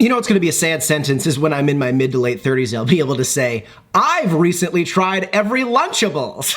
You know what's gonna be a sad sentence is when I'm in my mid to late 30s, I'll be able to say, I've recently tried every Lunchables.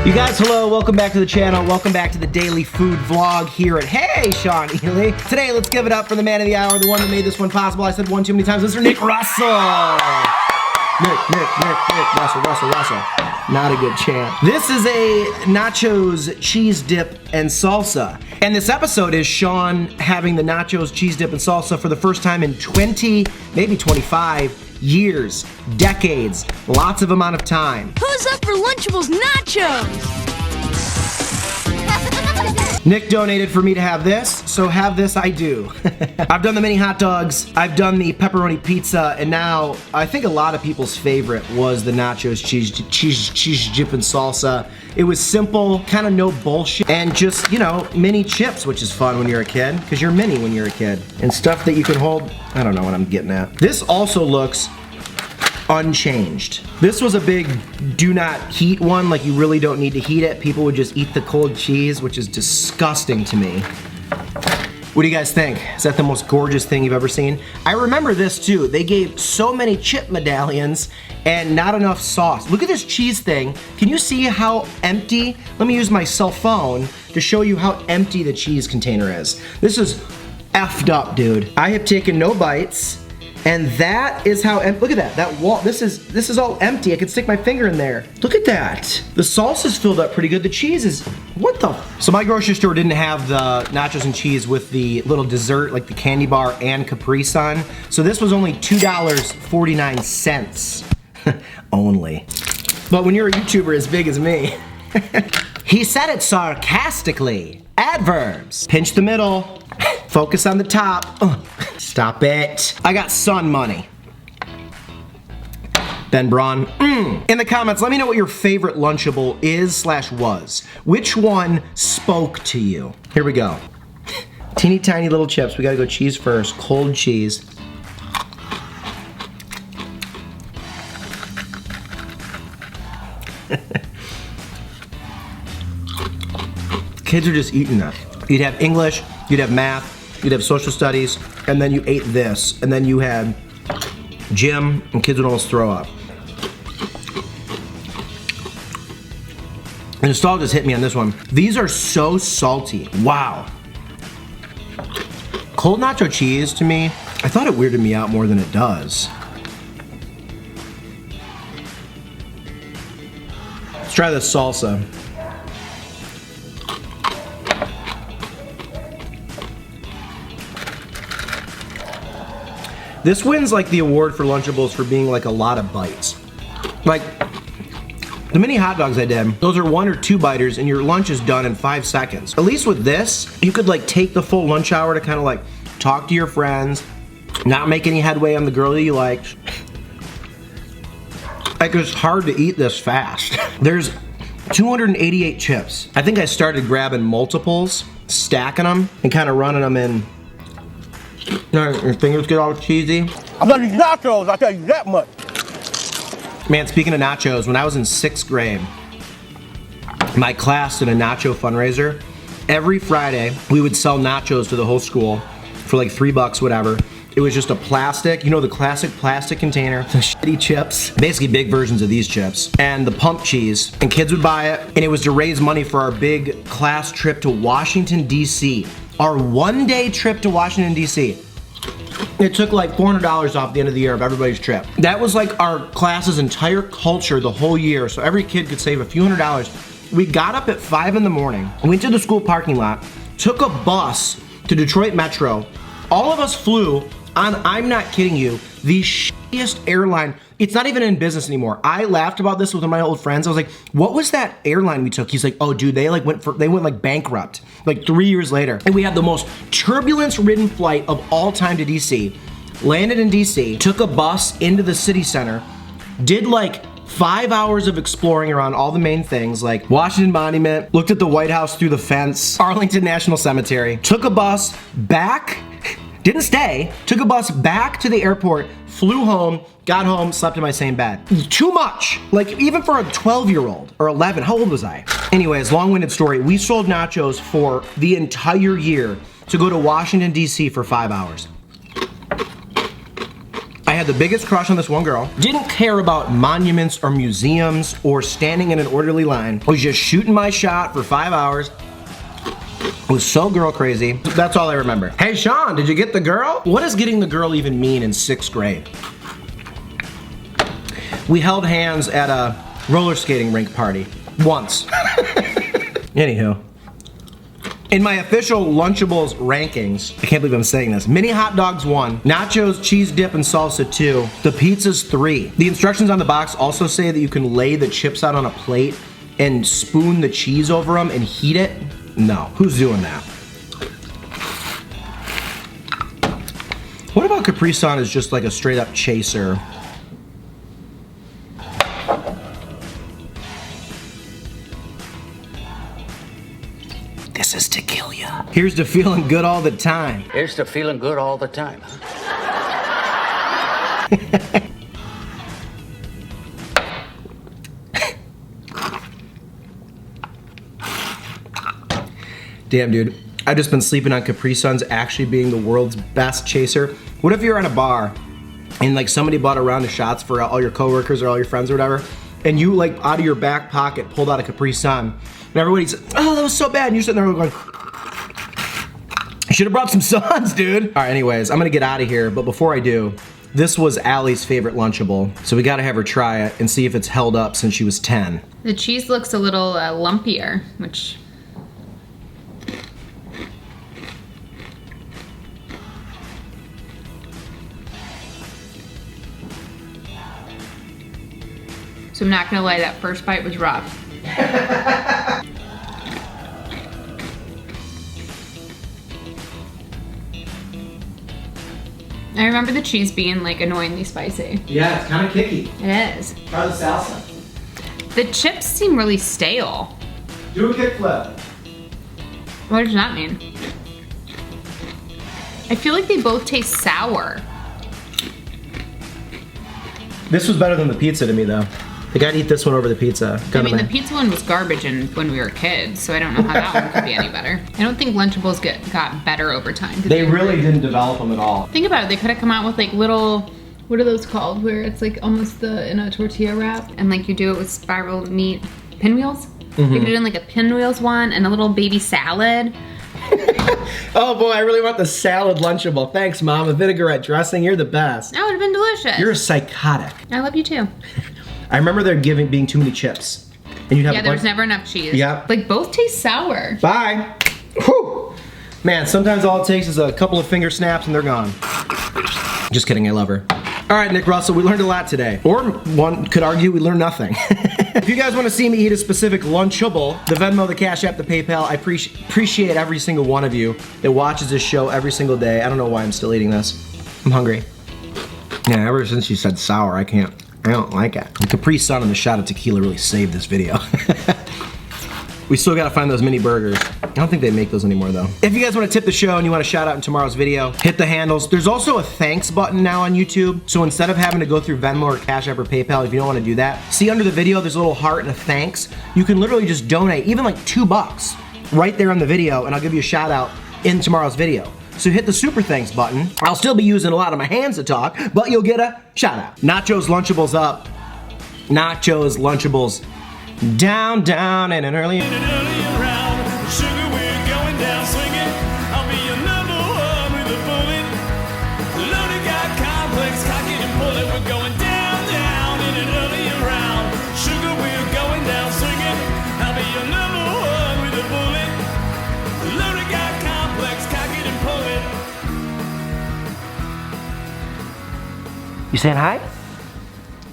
You guys, hello, welcome back to the channel. Welcome back to the daily food vlog here at HeySeanEly. Today, let's give it up for the man of the hour, the one that made this one possible. I said one too many times, Mr. Nick Russell. Nick, Russell. Not a good chant. This is a nachos cheese dip and salsa. And this episode is Sean having the nachos cheese dip and salsa for the first time in 20, maybe 25 years, decades, lots of amount of time. Who's up for Lunchables nachos? Nick donated for me to have this, so have this I do. I've done the mini hot dogs, I've done the pepperoni pizza, and now I think a lot of people's favorite was the nachos cheese dip and salsa. It was simple, kind of no bullshit, and just, you know, mini chips, which is fun when you're a kid, because you're mini when you're a kid. And stuff that you can hold, I don't know what I'm getting at. This also looks unchanged. This was a big do not heat one, like you really don't need to heat it. People would just eat the cold cheese, which is disgusting to me. What do you guys think? Is that the most gorgeous thing you've ever seen? I remember this too. They gave so many chip medallions and not enough sauce. Look at this cheese thing. Can you see how empty? Let me use my cell phone to show you how empty the cheese container is. This is effed up, dude. I have taken no bites. And that is how, look at that, that wall, this is all empty. I could stick my finger in there. Look at that. The salsa's filled up pretty good. The cheese is, what the? So my grocery store didn't have the nachos and cheese with the little dessert, like the candy bar and Capri Sun. So this was only $2.49 only. But when you're a YouTuber as big as me, he said it sarcastically. Adverbs. Pinch the middle. Focus on the top. Stop it. I got sun money. Ben Braun. In the comments, let me know what your favorite Lunchable is / was. Which one spoke to you? Here we go. Teeny tiny little chips. We gotta go cheese first. Cold cheese. Kids are just eating that. You'd have English, you'd have math, you'd have social studies, and then you ate this, and then you had gym, and kids would almost throw up. And nostalgia just hit me on this one. These are so salty. Wow. Cold nacho cheese, to me, I thought it weirded me out more than it does. Let's try this salsa. This wins like the award for Lunchables for being like a lot of bites. Like, the mini hot dogs I did, those are 1 or 2 biters and your lunch is done in 5 seconds. At least with this, you could like take the full lunch hour to kind of like talk to your friends, not make any headway on the girl that you liked. Like, it's hard to eat this fast. There's 288 chips. I think I started grabbing multiples, stacking them, and kind of running them in. Your fingers get all cheesy. I'm not these nachos, I'll tell you that much. Man, speaking of nachos, when I was in 6th grade, my class did a nacho fundraiser. Every Friday, we would sell nachos to the whole school for like $3, whatever. It was just a plastic, you know, the classic plastic container, the shitty chips, basically big versions of these chips, and the pump cheese, and kids would buy it, and it was to raise money for our big class trip to Washington, D.C. Our one-day trip to Washington, D.C. It took like $400 off the end of the year of everybody's trip. That was like our class's entire culture the whole year, so every kid could save a few $100s. We got up at 5 in the morning, went to the school parking lot, took a bus to Detroit Metro. All of us flew on, I'm not kidding you, the shittiest airline. It's not even in business anymore. I laughed about this with one of my old friends. I was like, what was that airline we took? He's like, oh dude, they went like bankrupt like 3 years later. And we had the most turbulence-ridden flight of all time to DC. Landed in DC, took a bus into the city center, did like 5 hours of exploring around all the main things like Washington Monument, looked at the White House through the fence, Arlington National Cemetery, took a bus back Didn't stay, took a bus back to the airport, flew home, got home, slept in my same bed. Too much. Like, even for a 12-year-old, or 11, how old was I? Anyways, long-winded story. We sold nachos for the entire year to go to Washington, D.C. for 5 hours. I had the biggest crush on this one girl. Didn't care about monuments or museums or standing in an orderly line. I was just shooting my shot for 5 hours. It was so girl crazy. That's all I remember. Hey Sean, did you get the girl? What does getting the girl even mean in 6th grade? We held hands at a roller skating rink party. Once. Anywho. In my official Lunchables rankings, I can't believe I'm saying this, mini hot dogs 1, nachos, cheese dip, and salsa 2, the pizza's 3. The instructions on the box also say that you can lay the chips out on a plate and spoon the cheese over them and heat it. No, who's doing that? What about Capri Sun is just like a straight up chaser? This is to kill ya. Here's to feeling good all the time. Here's to feeling good all the time. Damn, dude. I've just been sleeping on Capri Suns actually being the world's best chaser. What if you're at a bar and like somebody bought a round of shots for all your coworkers or all your friends or whatever, and you like out of your back pocket pulled out a Capri Sun, and everybody's, oh, that was so bad, and you're sitting there going, you should have brought some Suns, dude. All right, anyways, I'm gonna get out of here, but before I do, this was Allie's favorite Lunchable, so we gotta have her try it and see if it's held up since she was 10. The cheese looks a little lumpier, which... So I'm not gonna lie, that first bite was rough. I remember the cheese being like annoyingly spicy. Yeah, it's kind of kicky. It is. Try the salsa. The chips seem really stale. Do a kickflip. What does that mean? I feel like they both taste sour. This was better than the pizza to me though. I gotta eat this one over the pizza. I mean, the pizza one was garbage when we were kids, so I don't know how that one could be any better. I don't think Lunchables got better over time. They really didn't develop them at all. Think about it, they could have come out with like little, what are those called? Where it's like almost in a tortilla wrap, and like you do it with spiral meat, pinwheels? Mm-hmm. You could have done like a pinwheels one and a little baby salad. Oh boy, I really want the salad Lunchable. Thanks, Mom. A vinaigrette dressing, you're the best. That would have been delicious. You're psychotic. I love you too. I remember there being too many chips. And you'd have there was never enough cheese. Yeah. Like both taste sour. Bye. Whew. Man, sometimes all it takes is a couple of finger snaps and they're gone. Just kidding, I love her. All right, Nick Russell, we learned a lot today. Or one could argue we learned nothing. If you guys want to see me eat a specific Lunchable, the Venmo, the CashApp, the PayPal, I appreciate every single one of you that watches this show every single day. I don't know why I'm still eating this. I'm hungry. Yeah, ever since you said sour, I don't like it. The Capri Sun and the shot of tequila really saved this video. We still gotta find those mini burgers. I don't think they make those anymore though. If you guys wanna tip the show and you want a shout out in tomorrow's video, hit the handles. There's also a thanks button now on YouTube. So instead of having to go through Venmo or Cash App or PayPal, if you don't wanna do that, see under the video, there's a little heart and a thanks. You can literally just donate, even like $2 right there on the video, and I'll give you a shout out in tomorrow's video. So hit the super thanks button. I'll still be using a lot of my hands to talk, but you'll get a shout out. Nachos Lunchables up. Nachos Lunchables down, down, and an early. Sugar, we're going down swinging. I'll be your number one with a bullet. Loaded got complex, cock it and pull it. We're going down, down in an early round. Sugar, we're going down swinging. I'll be your number one with a bullet. Loaded got complex, cock it and pull it. You saying hi?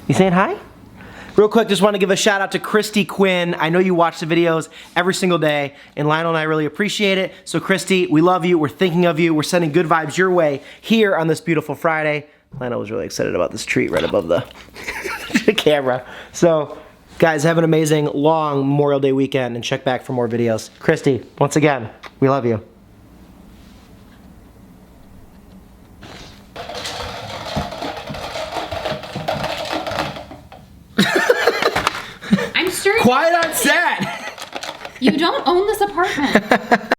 You saying hi? Real quick, just want to give a shout out to Christy Quinn. I know you watch the videos every single day, and Lionel and I really appreciate it. So Christy, we love you, we're thinking of you, we're sending good vibes your way here on this beautiful Friday. Lionel was really excited about this treat right above the, the camera. So, guys, have an amazing, long Memorial Day weekend, and check back for more videos. Christy, once again, we love you. Quiet on set. You don't own this apartment.